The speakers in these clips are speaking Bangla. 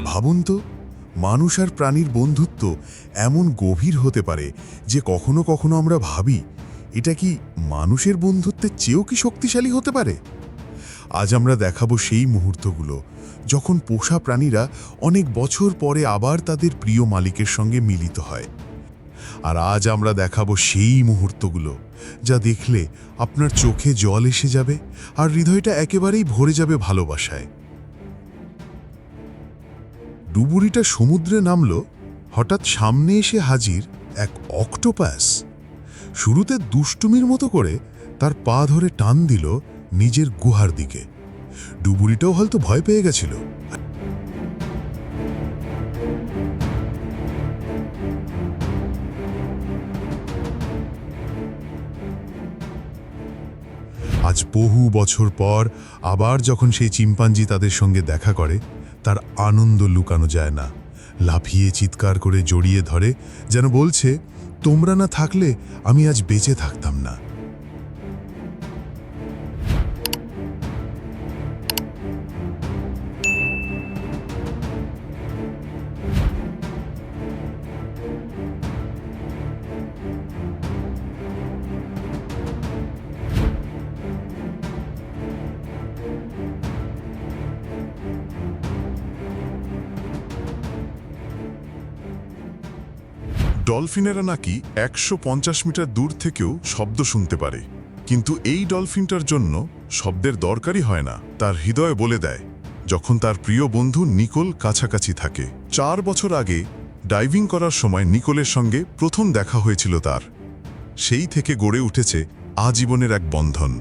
ভাবুন তো, মানুষ আর প্রাণীর বন্ধুত্ব এমন গভীর হতে পারে যে কখনো কখনো আমরা ভাবি এটা কি মানুষের বন্ধুত্বের চেয়েও কি শক্তিশালী হতে পারে। আজ আমরা দেখাবো সেই মুহূর্তগুলো যখন পোষা প্রাণীরা অনেক বছর পরে আবার তাদের প্রিয় মালিকের সঙ্গে মিলিত হয়। আর আজ আমরা দেখাবো সেই মুহূর্তগুলো যা দেখলে আপনার চোখে জল এসে যাবে আর হৃদয়টা একেবারেই ভরে যাবে ভালোবাসায়। ডুবুরিটা সমুদ্রে নামল, হঠাৎ সামনে এসে হাজির এক অক্টোপাস। শুরুতে দুষ্টুমির মতো করে তার পা ধরে টান দিল নিজের গুহার দিকে। ডুবুরিটাও হয়তো ভয় পেয়ে গেছিল। আজ বহু বছর পর আবার যখন সেই চিম্পাঞ্জি তাদের সঙ্গে দেখা করে, তার আনন্দ লুকানো যায় না। লাফিয়ে চিৎকার করে জড়িয়ে ধরে, যেন বলছে, তোমরা না থাকলে আমি আজ বেঁচে থাকতাম না। ডলফিনেরা নাকি ১৫০ মিটার দূর থেকেও শব্দ শুনতে পারে, কিন্তু এই ডলফিনটার জন্য শব্দের দরকারই হয় না। তার হৃদয় বলে দেয় যখন তার প্রিয় বন্ধু নিকোল কাছাকাছি থাকে। ৪ বছর আগে ডাইভিং করার সময় নিকোলের সঙ্গে প্রথম দেখা হয়েছিল তার। সেই থেকে গড়ে উঠেছে আজীবনের এক বন্ধন।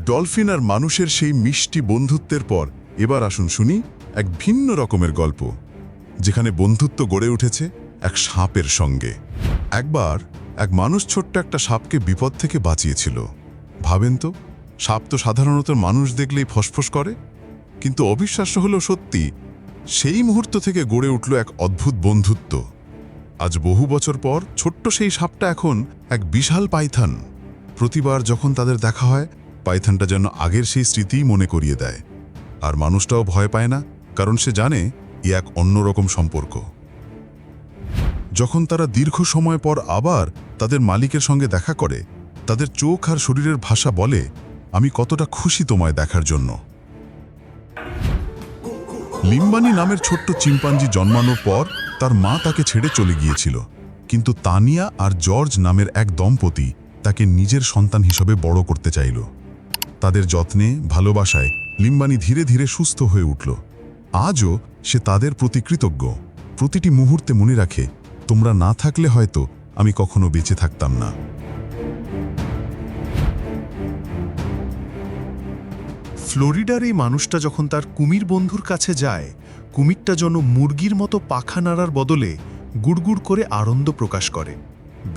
ডলফিন আর মানুষের সেই মিষ্টি বন্ধুত্বের পর এবার আসুন শুনি এক ভিন্ন রকমের গল্প, যেখানে বন্ধুত্ব গড়ে উঠেছে এক সাপের সঙ্গে। একবার এক মানুষ ছোট্ট একটা সাপকে বিপদ থেকে বাঁচিয়েছিল। ভাবেন তো, সাপ তো সাধারণত মানুষ দেখলেই ফসফস করে, কিন্তু অবিশ্বাস্য হলো সত্যি, সেই মুহূর্ত থেকে গড়ে উঠল এক অদ্ভুত বন্ধুত্ব। আজ বহু বছর পর ছোট্ট সেই সাপটা এখন এক বিশাল পাইথন। প্রতিবার যখন তাদের দেখা হয়, পাইথনটা যেন আগের সেই স্মৃতিই মনে করিয়ে দেয়। আর মানুষটাও ভয় পায় না, কারণ সে জানে এ এক অন্যরকম সম্পর্ক। যখন তারা দীর্ঘ সময় পর আবার তাদের মালিকের সঙ্গে দেখা করে, তাদের চোখ আর শরীরের ভাষা বলে, আমি কতটা খুশি তোমায় দেখার জন্য। লিম্বানি নামের ছোট্ট চিম্পাঞ্জি জন্মানোর পর তার মা তাকে ছেড়ে চলে গিয়েছিল, কিন্তু তানিয়া আর জর্জ নামের এক দম্পতি তাকে নিজের সন্তান হিসেবে বড় করতে চাইল। তাদের যত্নে, ভালোবাসায় লিম্বানি ধীরে ধীরে সুস্থ হয়ে উঠল। আজও সে তাদের প্রতি কৃতজ্ঞ। প্রতিটি মুহূর্তে মনে রাখে, তোমরা না থাকলে হয়তো আমি কখনো বেঁচে থাকতাম না। ফ্লোরিডার এই মানুষটা যখন তার কুমির বন্ধুর কাছে যায়, কুমিরটা যেন মুরগির মতো পাখা নাড়ার বদলে গুড়গুড় করে আনন্দ প্রকাশ করে।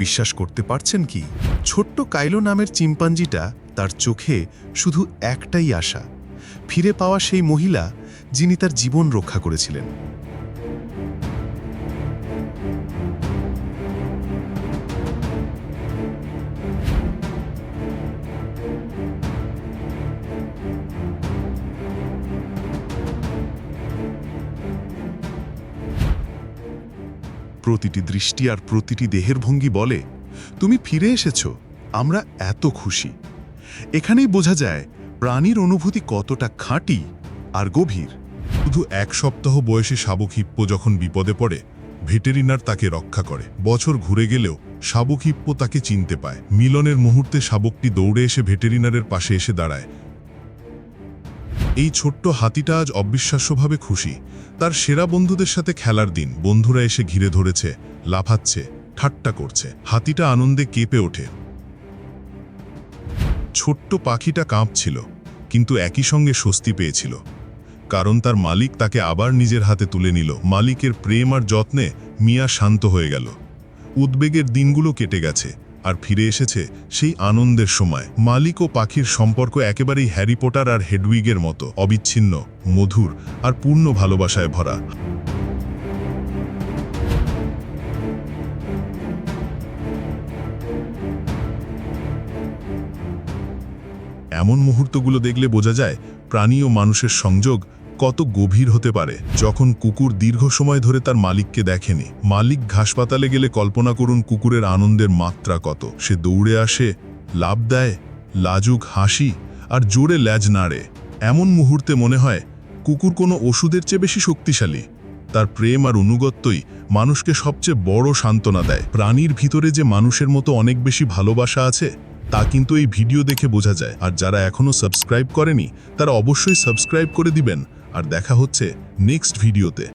বিশ্বাস করতে পারছেন কি? ছোট্ট কাইলো নামের চিম্পাঞ্জিটা, তার চোখে শুধু একটাই আশা, ফিরে পাওয়া সেই মহিলা যিনি তার জীবন রক্ষা করেছিলেন। প্রতিটি দৃষ্টি আর প্রতিটি দেহের ভঙ্গি বলে, তুমি ফিরে এসেছো, আমরা এত খুশি। এখানেই বোঝা যায় প্রাণীর অনুভূতি কতটা খাঁটি আর গভীর। শুধু ১ সপ্তাহ বয়সী শাবক হিপ্পো যখন বিপদে পড়ে, ভেটেরিনার তাকে রক্ষা করে। বছর ঘুরে গেলেও শাবক হিপ্পো তাকে চিনতে পায়। মিলনের মুহূর্তে শাবকটি দৌড়ে এসে ভেটেরিনারের পাশে এসে দাঁড়ায়। এই ছোট্ট হাতিটা আজ অবিশ্বাস্যভাবে খুশি। তার সেরা বন্ধুদের সাথে খেলার দিন। বন্ধুরা এসে ঘিরে ধরেছে, লাফাচ্ছে, ঠাট্টা করছে। হাতিটা আনন্দে কেঁপে ওঠে। ছোট্ট পাখিটা কাঁপছিল, কিন্তু একই সঙ্গে স্বস্তি পেয়েছিল, কারণ তার মালিক তাকে আবার নিজের হাতে তুলে নিল। মালিকের প্রেম আর যত্নে মিয়া শান্ত হয়ে গেল। উদ্বেগের দিনগুলো কেটে গেছে, আর ফিরে এসেছে সেই আনন্দের সময়। মালিক ও পাখির সম্পর্ক একেবারেই হ্যারি পটার আর হেডউইগের মতো, অবিচ্ছিন্ন, মধুর আর পূর্ণ ভালোবাসায় ভরা। এমন মুহূর্তগুলো দেখলে বোঝা যায় প্রাণী ও মানুষের সংযোগ কত গভীর হতে পারে। যখন কুকুর দীর্ঘ সময় ধরে তার মালিককে দেখেনি, মালিক ঘাসপাতালে গেলে কল্পনা করুন কুকুরের আনন্দের মাত্রা কত। সে দৌড়ে আসে, লাফ দেয়, লাজুক হাসি আর জোরে ল্যাজ নাড়ে। এমন মুহূর্তে মনে হয় কুকুর কোনো ওষুধের চেয়ে বেশি শক্তিশালী। তার প্রেম আর অনুগত্যই মানুষকে সবচেয়ে বড় সান্ত্বনা দেয়। প্রাণীর ভিতরে যে মানুষের মতো অনেক বেশি ভালোবাসা আছে তা কিন্তু এই ভিডিও দেখে বোঝা যায়। আর যারা এখনো সাবস্ক্রাইব করেনি তারা অবশ্যই সাবস্ক্রাইব করে দিবেন। আর দেখা হচ্ছে নেক্সট ভিডিওতে।